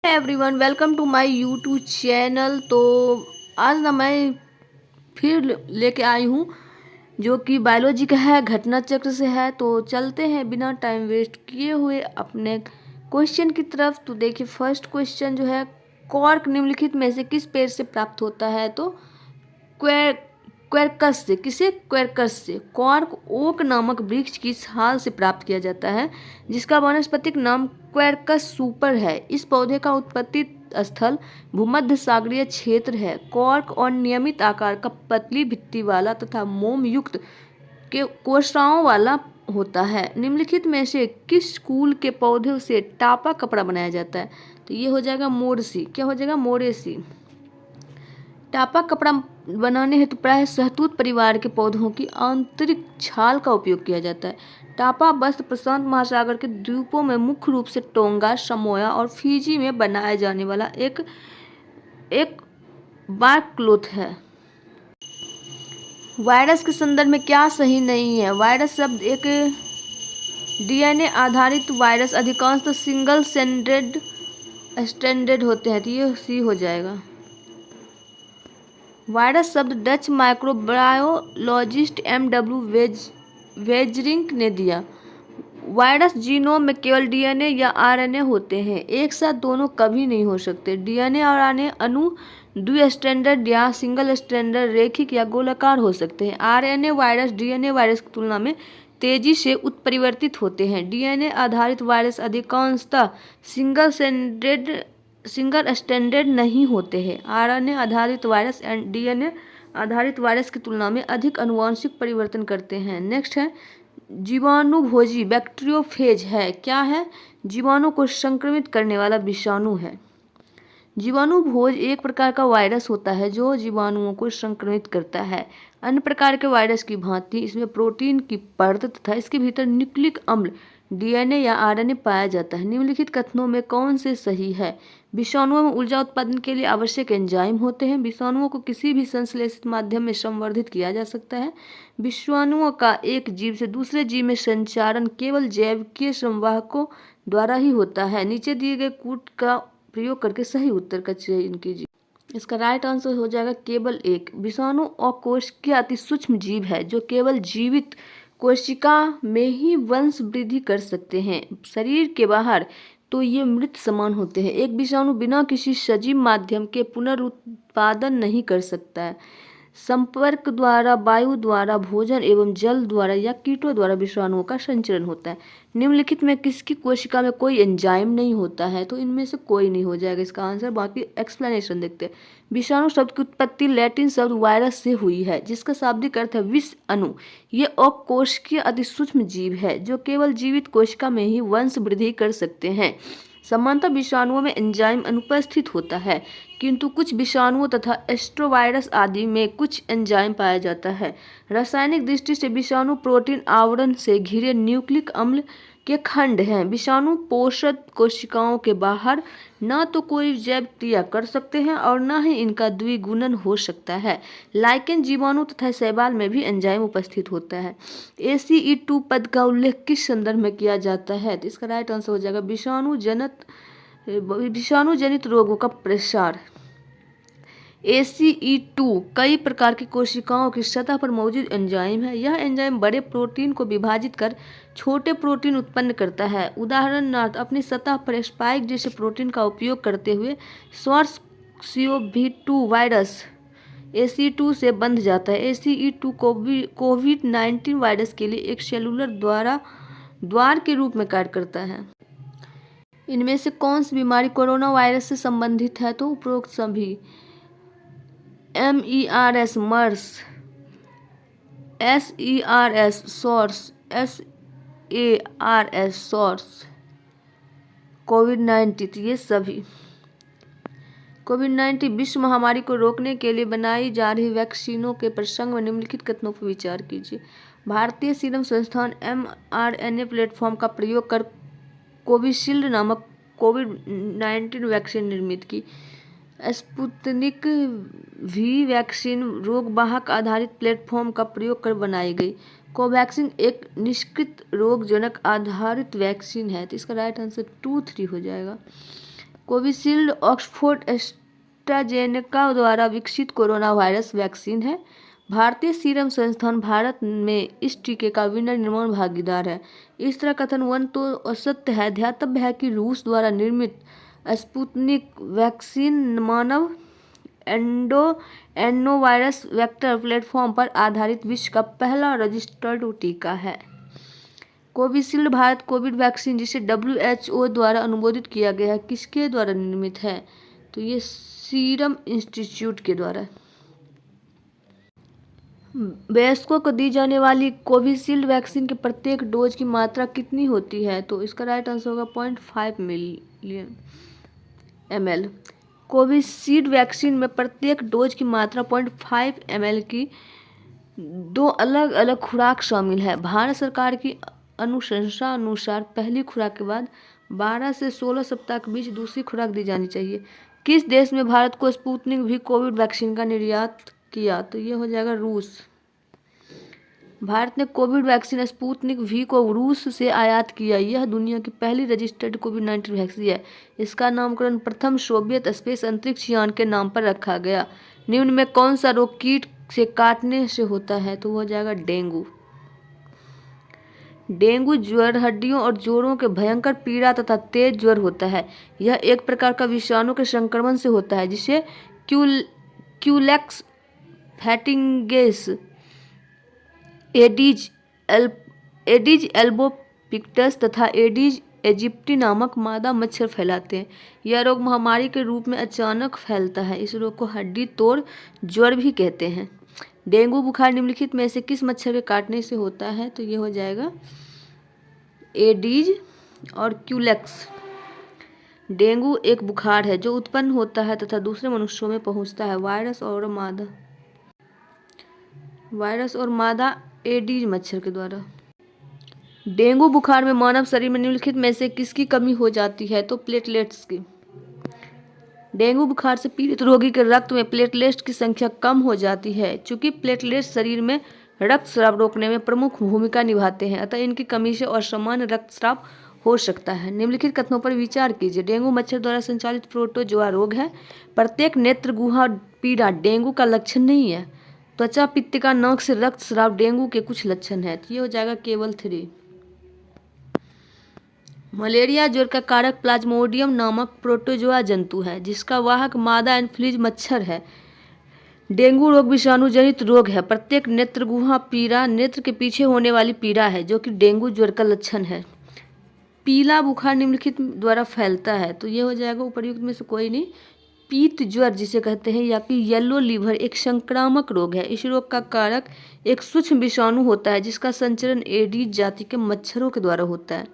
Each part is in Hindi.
Everyone, welcome to my YouTube channel. तो आज ना मैं फिर लेके आई हूँ जो कि बायोलॉजी का है, घटना चक्र से है। तो चलते हैं बिना टाइम वेस्ट किए हुए अपने क्वेश्चन की तरफ। तो देखिए, फर्स्ट क्वेश्चन जो है, कॉर्क निम्नलिखित में से किस पेड़ से प्राप्त होता है? तो क्वेर क्वेरकस से। किसे? क्वेरकस से। कॉर्क ओक नामक वृक्ष की छाल से प्राप्त किया जाता है, जिसका वानस्पतिक नाम क्वेरकस सुपर है। इस पौधे का उत्पत्ति स्थल भूमध्य सागरीय क्षेत्र है। कॉर्क और नियमित आकार का पतली भित्ति वाला तथा मोम युक्त के कोशिकाओं वाला होता है। निम्नलिखित में से किस कुल के पौधे से टापा कपड़ा बनाया जाता है? तो ये हो जाएगा मोरेसी। क्या हो जाएगा? मोरेसी। टापा कपड़ा बनाने हेतु प्रायः शहतूत परिवार के पौधों की आंतरिक छाल का उपयोग किया जाता है। टापा वस्त्र प्रशांत महासागर के द्वीपों में मुख्य रूप से टोंगा, समोआ और फिजी में बनाया जाने वाला एक एक बार्क क्लॉथ है। वायरस के संदर्भ में क्या सही नहीं है? वायरस शब्द एक डीएनए आधारित वायरस अधिकांशतः सिंगल स्ट्रैंडेड होते हैं, तो ये सी हो जाएगा। वायरस शब्द डच माइक्रोबायोलॉजिस्ट एम.डब्ल्यू. वेजरिंक ने दिया। वायरस जीनोम में केवल डीएनए या आरएनए होते हैं, एक साथ दोनों कभी नहीं हो सकते। डीएनए और आरएनए अणु द्विस्ट्रैंडेड या सिंगल स्ट्रैंडेड, रेखिक या गोलाकार हो सकते हैं। आरएनए वायरस डीएनए वायरस की तुलना में तेजी से उत्परिवर्तित होते हैं। डीएनए आधारित वायरस अधिकांशतः सिंगल स्ट्रैंडेड नहीं होते हैं। आरएनए आधारित वायरस डीएनए आधारित वायरस की तुलना में अधिक आनुवंशिक परिवर्तन करते हैं। नेक्स्ट है, जीवाणुभोजी बैक्टीरियोफेज है। क्या है? जीवाणु को संक्रमित करने वाला विषाणु है। जीवाणुभोज एक प्रकार का वायरस होता है जो जीवाणुओं को संक्रमित करता है। अन्य प्रकार के वायरस की भांति इसमें प्रोटीन की परत तथा इसके भीतर न्यूक्लिक अम्ल डीएनए या आरएनए पाया जाता है। निम्नलिखित कथनों में कौन से सही है? विषाणुओं में ऊर्जा उत्पादन के लिए आवश्यक एंजाइम होते हैं। विषाणुओं को किसी भी संश्लेषित माध्यम में संवर्धित किया जा सकता है। विषाणुओं का एक जीव से दूसरे जीव में संचारण केवल जैविकीय संवाहकों द्वारा ही होता है। नीचे दिए गए कूट का प्रयोग करके सही उत्तर का चयन कीजिए। इसका राइट आंसर हो जाएगा केवल एक। विषाणु अकोशिकीय अति सूक्ष्म जीव है जो केवल जीवित कोशिका में ही वंश वृद्धि कर सकते हैं। शरीर के बाहर तो ये मृत समान होते हैं। एक विषाणु बिना किसी सजीव माध्यम के पुनरुत्पादन नहीं कर सकता है। संपर्क द्वारा, वायु द्वारा, भोजन एवं जल द्वारा या कीटों द्वारा विषाणुओं का संचरण होता है। निम्नलिखित में किसकी कोशिका में कोई एंजाइम नहीं होता है? तो इनमें से कोई नहीं हो जाएगा इसका आंसर। बाकी एक्सप्लेनेशन देखते हैं। विषाणु शब्द की उत्पत्ति लैटिन शब्द वायरस से हुई है, जिसका शाब्दिक अर्थ है विष अणु। ये अकोशिकीय अति सूक्ष्म जीव है जो केवल जीवित कोशिका में ही वंश वृद्धि कर सकते हैं। सामान्यतः विषाणुओं में एंजाइम अनुपस्थित होता है, किंतु कुछ विषाणुओं तथा एस्ट्रोवायरस आदि में कुछ एंजाइम पाया जाता है। रासायनिक दृष्टि से विषाणु प्रोटीन आवरण से घिरे न्यूक्लिक अम्ल के खंड हैं। विषाणु पोषक कोशिकाओं के बाहर न तो कोई जैव क्रिया कर सकते हैं और न ही इनका द्विगुणन हो सकता है। लाइकेन, जीवाणु तथा शैवाल में भी एंजाइम उपस्थित होता है। ACE2 पद का उल्लेख किस संदर्भ में किया जाता है? तो इसका राइट आंसर हो जाएगा विषाणु जनित रोगों का प्रसार। ACE2 कई प्रकार की कोशिकाओं की सतह पर मौजूद एंजाइम है। यह एंजाइम बड़े प्रोटीन को विभाजित कर छोटे प्रोटीन उत्पन्न करता है। उदाहरणार्थ, अपनी सतह पर स्पाइक जैसे प्रोटीन का उपयोग करते हुए SARS-CoV-2 वायरस ACE2 से बंध जाता है। ACE2 कोविड-19 वायरस के लिए एक सेलुलर द्वार के रूप में कार्य करता है। इनमें से कौन सी बीमारी कोरोना वायरस से संबंधित है? तो उपरोक्त सभी। MERS मर्स, SERS सॉर्स, SARS सॉर्स, कोविड-19 ये सभी। कोविड-19 विश्व महामारी को रोकने के लिए बनाई जा रही वैक्सीनों के प्रसंग में निम्नलिखित कथनों पर विचार कीजिए। भारतीय सीरम संस्थान mRNA प्लेटफॉर्म का प्रयोग कर कोविशील्ड नामक कोविड-19 वैक्सीन निर्मित की। स्पुतनिक वी वैक्सीन रोगवाहक आधारित प्लेटफॉर्म का प्रयोग कर बनाई गई। कोवैक्सीन एक निष्क्रिय रोगजनक आधारित वैक्सीन है। तो इसका राइट आंसर 2, 3 हो जाएगा। कोविशील्ड ऑक्सफोर्ड एस्ट्राजेनेका द्वारा विकसित कोरोना वायरस वैक्सीन है। भारतीय सीरम संस्थान भारत में इस टीके का विनिर्माण भागीदार है। इस तरह कथन 1 तो असत्य है। ध्यातव्य है कि रूस द्वारा निर्मित स्पुतनिक वैक्सीन मानव एडोनोवायरस वेक्टर प्लेटफॉर्म पर आधारित विश्व का पहला रजिस्टर्ड टीका है। कोविशील्ड भारत कोविड वैक्सीन जिसे WHO द्वारा अनुमोदित किया गया है, किसके द्वारा निर्मित है? तो ये सीरम इंस्टीट्यूट के द्वारा। वयस्कों को दी जाने वाली कोविशील्ड वैक्सीन के प्रत्येक डोज की मात्रा कितनी होती है? तो इसका राइट आंसर होगा 0.5 मिलियन ml। कोविशील्ड वैक्सीन में प्रत्येक डोज की मात्रा 0.5 ml की 2 अलग अलग खुराक शामिल है। भारत सरकार की अनुशंसा अनुसार पहली खुराक के बाद 12 से 16 सप्ताह के बीच दूसरी खुराक दी जानी चाहिए। किस देश में भारत को स्पुतनिक वी कोविड वैक्सीन का निर्यात किया? तो ये हो जाएगा रूस। भारत ने कोविड वैक्सीन स्पुतनिक वी को रूस से आयात किया। यह दुनिया की पहली रजिस्टर्ड कोविड-19 वैक्सीन है। इसका नामकरण प्रथम सोवियत स्पेस अंतरिक्ष यान के नाम पर रखा गया। निम्न में कौन सा रोग कीट से काटने से होता है? तो हो जाएगा डेंगू। डेंगू ज्वर हड्डियों और जोड़ों के भयंकर पीड़ा तथा तेज ज्वर होता है। यह एक प्रकार का विषाणु के संक्रमण से होता है जिसे क्यूलेक्स फैटिंगेस, एडिज एल्बोपिक्टस तथा एडिज इजिप्टी नामक मादा मच्छर फैलाते हैं। यह रोग महामारी के रूप में अचानक फैलता है। इस रोग को हड्डी तोड़ ज्वर भी कहते हैं। डेंगू बुखार निम्नलिखित में से किस मच्छर के काटने से होता है? तो ये हो जाएगा एडिज और क्यूलेक्स। डेंगू एक बुखार है जो उत्पन्न होता है तथा दूसरे मनुष्यों में पहुंचता है वायरस और मादा एडिज मच्छर के द्वारा। डेंगू बुखार में मानव शरीर में निम्नलिखित में से किसकी कमी हो जाती है? तो प्लेटलेट्स की। डेंगू बुखार से पीड़ित रोगी के रक्त में प्लेटलेट्स की संख्या कम हो जाती है। चूंकि प्लेटलेट्स शरीर में रक्तस्राव रोकने में प्रमुख भूमिका निभाते हैं, अतः इनकी कमी से असामान्य रक्तस्राव हो सकता है। निम्नलिखित कथनों पर विचार कीजिए। डेंगू मच्छर द्वारा संचालित प्रोटोजोआ रोग है। प्रत्येक नेत्र गुहा पीड़ा डेंगू का लक्षण नहीं है। त्वचा पित्तिका नाक से रक्तस्राव डेंगू के कुछ लक्षण है। तो ये हो जाएगा केवल 3। मलेरिया ज्वर का कारक प्लाज्मोडियम नामक प्रोटोजोआ जंतु है जिसका वाहक मादा एनफ्लूएंजा मच्छर है। डेंगू रोग विषाणु जनित रोग है। प्रत्येक नेत्र गुहा पीड़ा नेत्र के पीछे होने वाली पीड़ा है जो कि डेंगू ज्वर का लक्षण है। पीला बुखार निम्नलिखित द्वारा फैलता है। तो ये हो जाएगा उपर्युक्त में से कोई नहीं। पीत ज्वर जिसे कहते हैं या कि येलो लीवर एक संक्रामक रोग है। इस रोग का कारक एक सूक्ष्म विषाणु होता है जिसका संचरण एडीज जाति के मच्छरों के द्वारा होता है।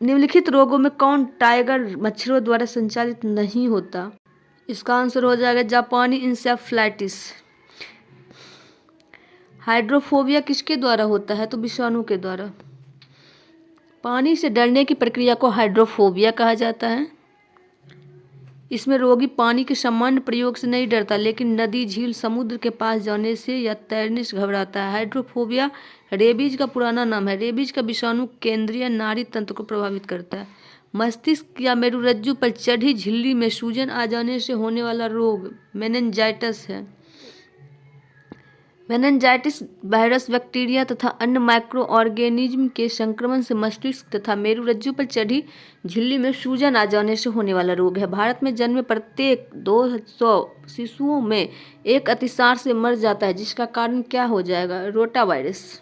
निम्नलिखित रोगों में कौन टाइगर मच्छरों द्वारा संचालित नहीं होता? इसका आंसर हो जाएगा जापानी इंसेफ्लाइटिस। हाइड्रोफोबिया किसके द्वारा होता है? तो विषाणु के द्वारा। पानी से डरने की प्रक्रिया को हाइड्रोफोबिया कहा जाता है। इसमें रोगी पानी के सामान्य प्रयोग से नहीं डरता लेकिन नदी झील समुद्र के पास जाने से या तैरने से घबराता है। हाइड्रोफोबिया रेबीज का पुराना नाम है। रेबीज का विषाणु केंद्रीय नाड़ी तंत्र को प्रभावित करता है। मस्तिष्क या मेरुरज्जु पर चढ़ी झिल्ली में सूजन आ जाने से होने वाला रोग मेनिंजाइटिस है। मेनिंजाइटिस वायरस, बैक्टीरिया तथा अन्य माइक्रो ऑर्गेनिज्म के संक्रमण से मस्तिष्क तथा मेरुरज्जु पर चढ़ी झिल्ली में सूजन आ जाने से होने वाला रोग है। भारत में जन्मे प्रत्येक 200 शिशुओं में एक अतिसार से मर जाता है जिसका कारण क्या हो जाएगा? Rota virus.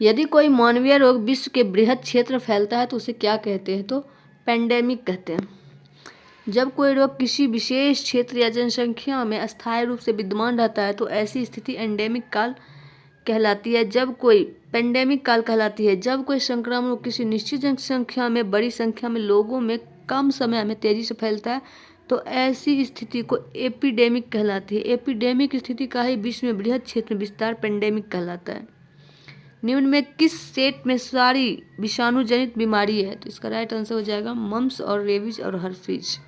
यदि कोई मानवीय रोग विश्व के बृहद क्षेत्र फैलता है तो उसे क्या कहते हैं? तो पेंडेमिक कहते हैं। जब कोई रोग किसी विशेष क्षेत्र या जनसंख्या में अस्थायी रूप से विद्यमान रहता है तो ऐसी स्थिति एंडेमिक काल कहलाती है। जब कोई संक्रमण रोग किसी निश्चित जनसंख्या में बड़ी संख्या में लोगों में कम समय में तेजी से फैलता है तो ऐसी स्थिति को एपिडेमिक कहलाती है। एपिडेमिक स्थिति का ही विश्व में बृहद क्षेत्र में विस्तार पेंडेमिक कहलाता है। निम्न में किस सेट में सारी विषाणु जनित बीमारी है? तो इसका राइट आंसर हो जाएगा मम्स और रेबीज और हर्पीज।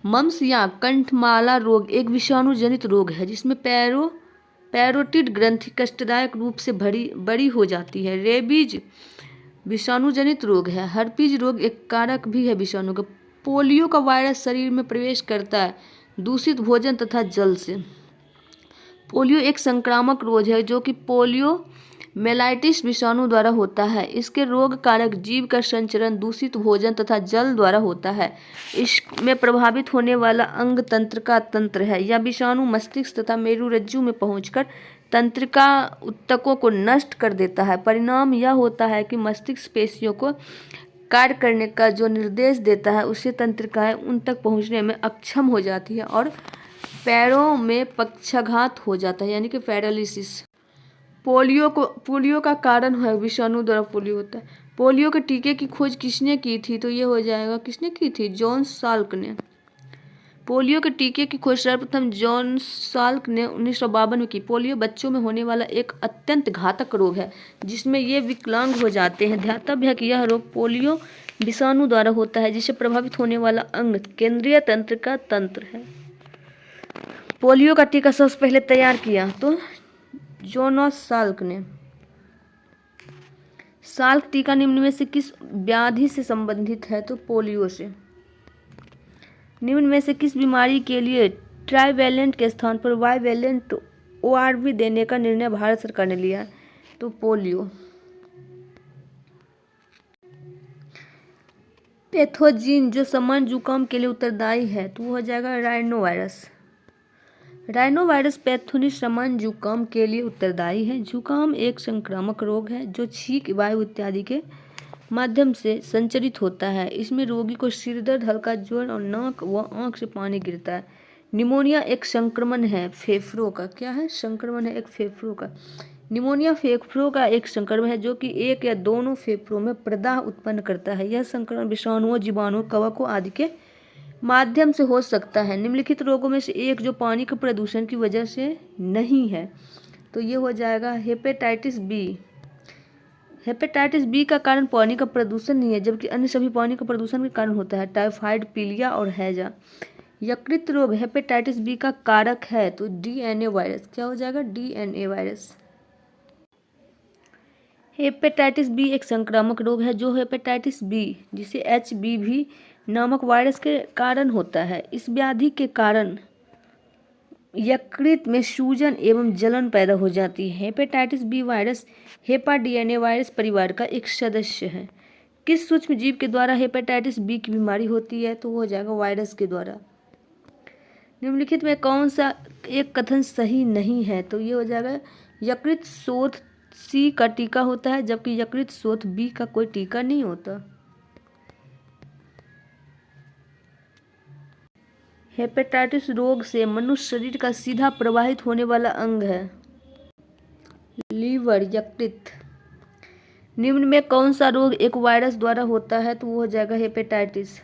मम्स या कंठमाला रोग एक विषाणु जनित रोग है जिसमें पैरोटिड ग्रंथि कष्टदायक रूप से बड़ी हो जाती है। रेबीज विषाणु जनित रोग है। हर्पीज रोग एक कारक भी है विषाणु का। पोलियो का वायरस शरीर में प्रवेश करता है दूषित भोजन तथा जल से। पोलियो एक संक्रामक रोग है जो कि पोलियो मेलाइटिस विषाणु द्वारा होता है। इसके रोग कारक जीव का संचरण दूषित भोजन तथा जल द्वारा होता है। इसमें प्रभावित होने वाला अंग तंत्रिका तंत्र है। यह विषाणु मस्तिष्क तथा मेरुरज्जु में पहुंचकर तंत्रिका ऊतकों को नष्ट कर देता है। परिणाम यह होता है कि मस्तिष्क पेशियों को कार्य करने का जो निर्देश देता है उससे तंत्रिकाएं उन तक पहुंचने में अक्षम हो जाती है और पैरों में पक्षाघात हो जाता है, यानी कि पैरालिसिस। पोलियो का कारण है विषाणु द्वारा पोलियो होता है। पोलियो के टीके की खोज किसने की थी? तो ये हो जाएगा, किसने की थी? जॉन साल्क ने। पोलियो के टीके की खोज सर्वप्रथम जॉन साल्क ने 1952 में की। पोलियो बच्चों में होने वाला एक अत्यंत घातक रोग है जिसमें ये विकलांग हो जाते हैं। ध्यातव्य है कि यह रोग पोलियो विषाणु द्वारा होता है जिससे प्रभावित होने वाला अंग केंद्रीय तंत्रिका तंत्र है। पोलियो का टीका सबसे पहले तैयार किया तो जोनास साल्क ने। साल्क टीका निम्न में से किस व्याधि से संबंधित है? तो पोलियो से। निम्न में से किस बीमारी के लिए ट्राइवैलेंट के स्थान पर बाइवैलेंट ORV देने का निर्णय भारत सरकार ने लिया है? तो पोलियो। पैथोजीन जो सामान्य जुकाम के लिए उत्तरदायी है तो वो हो जाएगा राइनो वायरस। राइनो वायरस पैथोनी सामान्य जुकाम के लिए उत्तरदायी है। जुकाम एक संक्रामक रोग है जो छींक, वायु इत्यादि के माध्यम से संचरित होता है। इसमें रोगी को सिर दर्द, हल्का ज्वर और नाक व आंख से पानी गिरता है। निमोनिया एक संक्रमण है फेफड़ों का। क्या है? संक्रमण है एक फेफड़ों का। निमोनिया फेफड़ों का एक संक्रमण है जो कि एक या दोनों फेफड़ों में प्रदाह उत्पन्न करता है। यह संक्रमण विषाणुओं, जीवाणुओं, कवकों आदि के माध्यम से हो सकता है। निम्नलिखित रोगों में से एक जो पानी के प्रदूषण की वजह से नहीं है तो ये हो जाएगा हेपेटाइटिस बी। हेपेटाइटिस बी का कारण पानी का प्रदूषण नहीं है जबकि अन्य सभी पानी का प्रदूषण के कारण होता है। टाइफाइड, पीलिया और हैजा। यकृत रोग हेपेटाइटिस बी का कारक है तो DNA वायरस। क्या हो जाएगा? DNA virus. हेपेटाइटिस बी एक संक्रामक रोग है जो हेपेटाइटिस बी जिसे HBV नामक वायरस के कारण होता है। इस व्याधि के कारण यकृत में सूजन एवं जलन पैदा हो जाती है। हेपेटाइटिस बी वायरस हेपाडीएनए वायरस परिवार का एक सदस्य है। किस सूक्ष्म जीव के द्वारा हेपेटाइटिस बी की बीमारी होती है? तो वो हो जाएगा वायरस के द्वारा। निम्नलिखित में कौन सा एक कथन सही नहीं है? तो ये हो जाएगा यकृत शोथ C का टीका होता है जबकि यकृत शोथ B का कोई टीका नहीं होता। हेपेटाइटिस रोग से मनुष्य शरीर का सीधा प्रवाहित होने वाला अंग है लीवर, यकृत। निम्न में कौन सा रोग एक वायरस द्वारा होता है? तो वो हो जाएगा हेपेटाइटिस।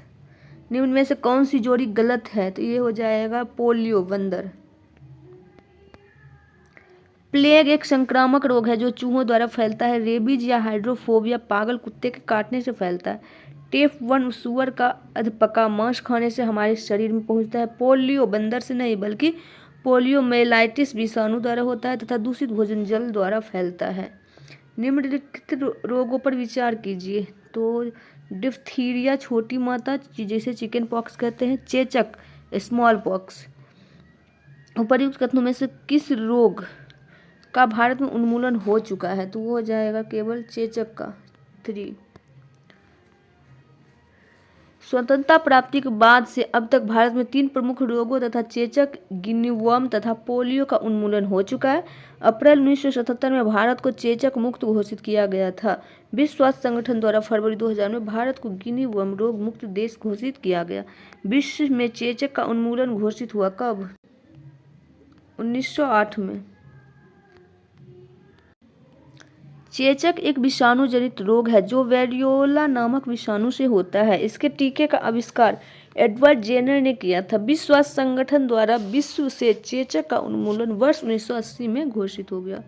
निम्न में से कौन सी जोड़ी गलत है? तो ये हो जाएगा पोलियो, बंदर। प्लेग एक संक्रामक रोग है जो चूहों द्वारा फैलता है। रेबीज या हाइड्रोफोबिया पागल कुत्ते के काटने से फैलता है। टेप1 सूअर का अधपका मांस खाने से हमारे शरीर में पहुंचता है। पोलियो बंदर से नहीं बल्कि पोलियोमेलाइटिस विषाणु द्वारा होता है तथा दूषित भोजन जल द्वारा फैलता है। निम्नलिखित रोगों पर विचार कीजिए तो डिप्थीरिया छोटी माता जिसे चिकन पॉक्स कहते हैं, चेचक स्मॉल पॉक्स। उपर्युक्त कथनों में से किस रोग का भारत में उन्मूलन हो चुका है? तो वो हो जाएगा केवल चेचक का। 3 स्वतंत्रता प्राप्ति के बाद से अब तक भारत में 3 प्रमुख रोगों तथा चेचक, गिनी वर्म तथा पोलियो का उन्मूलन हो चुका है। अप्रैल 1977 में भारत को चेचक मुक्त घोषित किया गया था। विश्व स्वास्थ्य संगठन द्वारा फरवरी 2000 में भारत को गिनी वर्म रोग मुक्त देश घोषित किया गया। विश्व में चेचक का उन्मूलन घोषित हुआ कब? 1908 में। चेचक एक विषाणु जनित रोग है जो वेरियोला नामक विषाणु से होता है। इसके टीके का आविष्कार एडवर्ड जेनर ने किया था। विश्व स्वास्थ्य संगठन द्वारा विश्व से चेचक का उन्मूलन वर्ष 1980 में घोषित हो गया।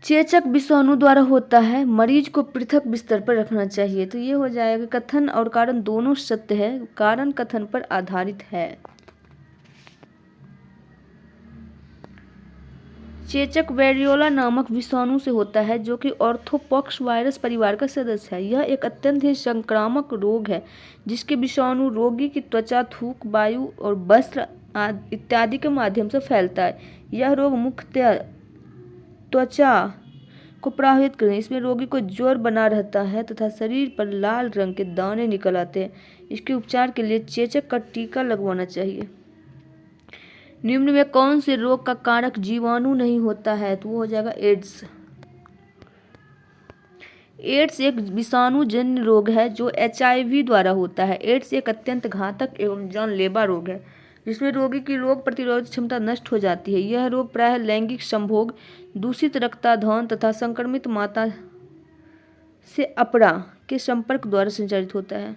चेचक विषाणु द्वारा होता है। मरीज को पृथक बिस्तर पर रखना चाहिए। तो ये हो जाएगा कथन और कारण दोनों सत्य है, कारण कथन पर आधारित है। चेचक वेरियोला नामक विषाणु से होता है जो कि ऑर्थोपॉक्स वायरस परिवार का सदस्य है। यह एक अत्यंत ही संक्रामक रोग है जिसके विषाणु रोगी की त्वचा, थूक, वायु और वस्त्र इत्यादि के माध्यम से फैलता है। यह रोग मुख्यतः त्वचा को प्रभावित करें। इसमें रोगी को ज्वर बना रहता है तथा शरीर पर लाल रंग के दाने निकल आते हैं। इसके उपचार के लिए चेचक का टीका लगवाना चाहिए। निम्न में कौन से रोग का कारक जीवाणु नहीं होता है? तो वो हो जाएगा एड्स। एड्स एक विषाणुजन्य रोग है जो HIV द्वारा होता है। एड्स एक अत्यंत घातक एवं जानलेवा रोग है जिसमें रोगी की रोग प्रतिरोधक क्षमता नष्ट हो जाती है। यह रोग प्रायः लैंगिक संभोग, दूषित रक्ताधान तथा संक्रमित माता से अपरा के संपर्क द्वारा संचारित होता है।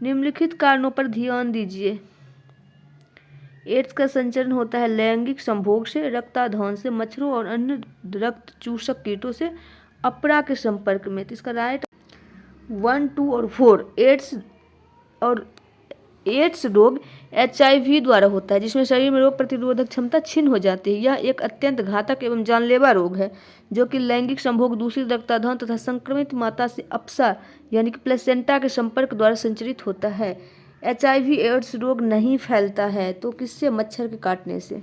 निम्नलिखित कारणों पर ध्यान दीजिए। एड्स का संचरण होता है लैंगिक संभोग से, रक्ताधान से, मच्छरों और अन्य रक्त चूसक कीटों से अपरा के संपर्क में। तो इसका राइट 1, 2 और 4 एड्स रोग HIV द्वारा होता है जिसमें शरीर में रोग प्रतिरोधक क्षमता क्षीण हो जाती है। यह एक अत्यंत घातक एवं जानलेवा रोग है जो कि लैंगिक संभोग, दूषित रक्ताधान तथा संक्रमित माता से अपसा यानी कि प्लेसेंटा के संपर्क द्वारा संचरित होता है। HIV एड्स रोग नहीं फैलता है तो किससे? मच्छर के काटने से।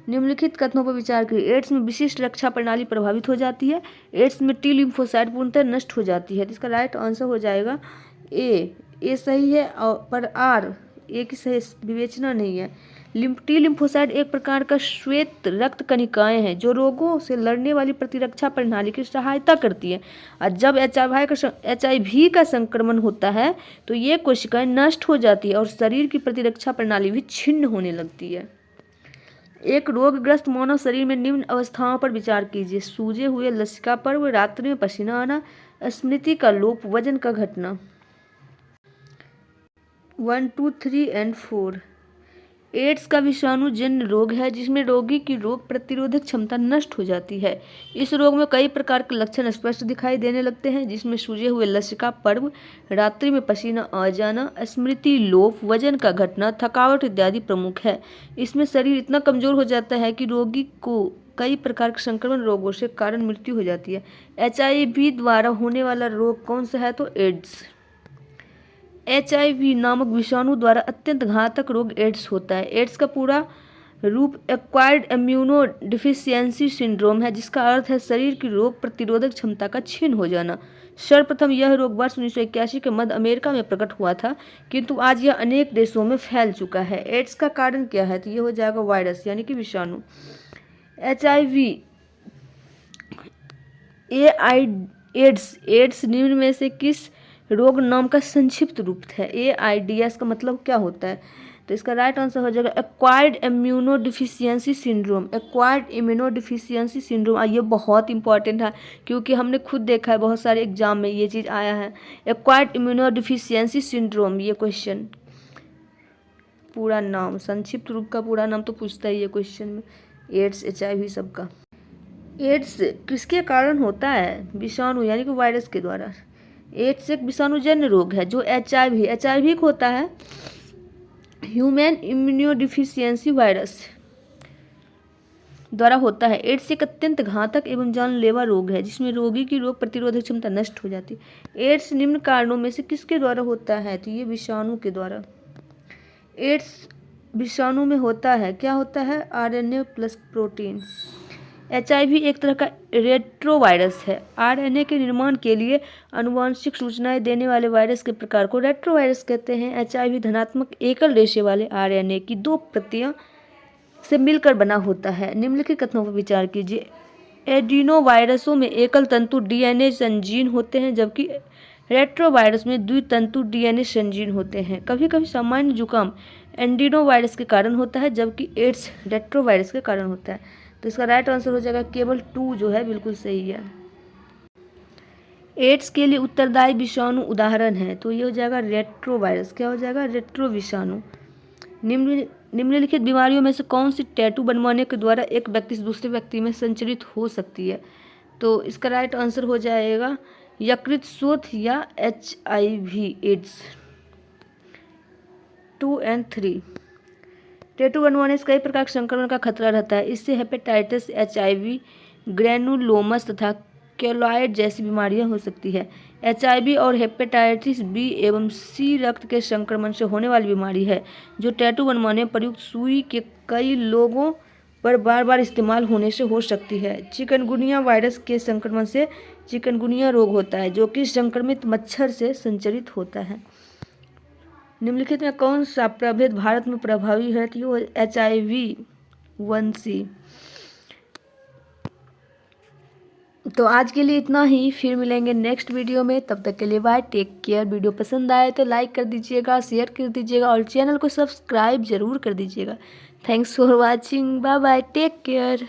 निम्नलिखित कथनों पर विचार करिए। एड्स में विशिष्ट रक्षा प्रणाली प्रभावित हो जाती है। एड्स में T लिम्फोसाइट पूर्णतः नष्ट हो जाती है। तो इसका राइट आंसर हो जाएगा ए सही है पर R ए की सही विवेचना नहीं है। T लिम्फोसाइट एक प्रकार का श्वेत रक्त कणिकाएं हैं जो रोगों से लड़ने वाली प्रतिरक्षा प्रणाली की सहायता करती है। और जब HIV का संक्रमण होता है तो ये कोशिकाएं नष्ट हो जाती है और शरीर की प्रतिरक्षा प्रणाली भी छिन्न होने लगती है। एक रोगग्रस्त मानव शरीर में निम्न अवस्थाओं पर विचार कीजिए। सूजे हुए, लसिकापर्व, रात्रि में पसीना आना, स्मृति का लोप, वजन का घटना। 1, 2, 3 और 4। एड्स का विषाणु जन्य रोग है जिसमें रोगी की रोग प्रतिरोधक क्षमता नष्ट हो जाती है। इस रोग में कई प्रकार के लक्षण स्पष्ट दिखाई देने लगते हैं जिसमें सूजे हुए, लसिकापर्व, रात्रि में पसीना आ जाना, स्मृति लोप, वजन का घटना, थकावट इत्यादि प्रमुख है। इसमें शरीर इतना कमजोर हो जाता है कि रोगी को कई प्रकार के संक्रमण रोगों से कारण मृत्यु हो जाती है। HIV द्वारा होने वाला रोग कौन सा है? तो एड्स। HIV नामक विषाणु द्वारा अत्यंत घातक रोग एड्स होता है। एड्स का पूरा रूप एक्वायर्ड इम्यूनो डिफिशियंसी सिंड्रोम है जिसका अर्थ है शरीर की रोग प्रतिरोधक क्षमता का क्षीण हो जाना। सर्वप्रथम यह रोग वर्ष 1981 के मध्य अमेरिका में प्रकट हुआ था किंतु आज यह अनेक देशों में फैल चुका है। एड्स का कारण क्या है? तो ये हो जाएगा वायरस यानी कि विषाणु। HIV एड्स निम्न में से किस रोग नाम का संक्षिप्त रूप है? AIDS का मतलब क्या होता है? तो इसका राइट आंसर हो जाएगा acquired immuno deficiency syndrome. Acquired immuno deficiency syndrome ये बहुत इंपॉर्टेंट है क्योंकि हमने खुद देखा है बहुत सारे एग्जाम में ये चीज़ आया है। एक्वायर्ड इम्यूनो डिफिशियंसी सिंड्रोम ये क्वेश्चन पूरा नाम, संक्षिप्त रूप का पूरा नाम तो पूछता ही है क्वेश्चन में। एड्स, HIV सबका। एड्स किसके कारण होता है? विषाणु यानी कि वायरस के द्वारा। एड्स एक विषाणुजन्य रोग है जो HIV को होता है ह्यूमन इम्यूनोडिफिशियंसी वायरस द्वारा होता है। एड्स एक अत्यंत घातक एवं जानलेवा रोग है जिसमें रोगी की रोग प्रतिरोधक क्षमता नष्ट हो जाती है। एड्स निम्न कारणों में से किसके द्वारा होता है? तो ये विषाणु के द्वारा। एड्स विषाणु में होता है, क्या होता है? RNA plus protein. HIV एक तरह का रेट्रोवायरस है। RNA के निर्माण के लिए आनुवंशिक सूचनाएं देने वाले वायरस के प्रकार को रेट्रोवायरस कहते हैं। HIV धनात्मक एकल रेशे वाले RNA की 2 प्रतियां से मिलकर बना होता है। निम्नलिखित कथनों पर विचार कीजिए। एडिनोवायरसों में एकल तंतु DNA संजीन होते हैं जबकि रेट्रोवायरस में द्वितंतु DNA संजीन होते हैं। कभी कभी सामान्य जुकाम एडिनोवायरस के कारण होता है जबकि एड्स रेट्रोवायरस के कारण होता है। तो इसका राइट आंसर हो जाएगा केवल 2 जो है बिल्कुल सही है। एड्स के लिए उत्तरदायी विषाणु उदाहरण है तो ये हो जाएगा रेट्रोवायरस। क्या हो जाएगा? रेट्रो विषाणु। निम्नलिखित बीमारियों में से कौन सी टैटू बनवाने के द्वारा एक व्यक्ति से दूसरे व्यक्ति में संचरित हो सकती है? तो इसका राइट आंसर हो जाएगा यकृत शोथ या HIV एड्स। 2 और 3। टैटू बनवाने से कई प्रकार के संक्रमण का खतरा रहता है। इससे हेपेटाइटिस, HIV, ग्रैनुलोमस तथा केलॉइड जैसी बीमारियां हो सकती है। HIV और हेपेटाइटिस B एवं C रक्त के संक्रमण से होने वाली बीमारी है, जो टैटू बनवाने में प्रयुक्त सुई के कई लोगों पर बार बार इस्तेमाल होने से हो सकती है। चिकनगुनिया वायरस के संक्रमण से चिकनगुनिया रोग होता है, जो कि संक्रमित मच्छर से संचरित होता है। निम्नलिखित में कौन सा प्रभेद भारत में प्रभावी है? तो ये HIV-1C। तो आज के लिए इतना ही, फिर मिलेंगे नेक्स्ट वीडियो में। तब तक के लिए बाय, टेक केयर। वीडियो पसंद आए तो लाइक कर दीजिएगा, शेयर कर दीजिएगा और चैनल को सब्सक्राइब जरूर कर दीजिएगा। Thanks for watching. Bye bye, take care.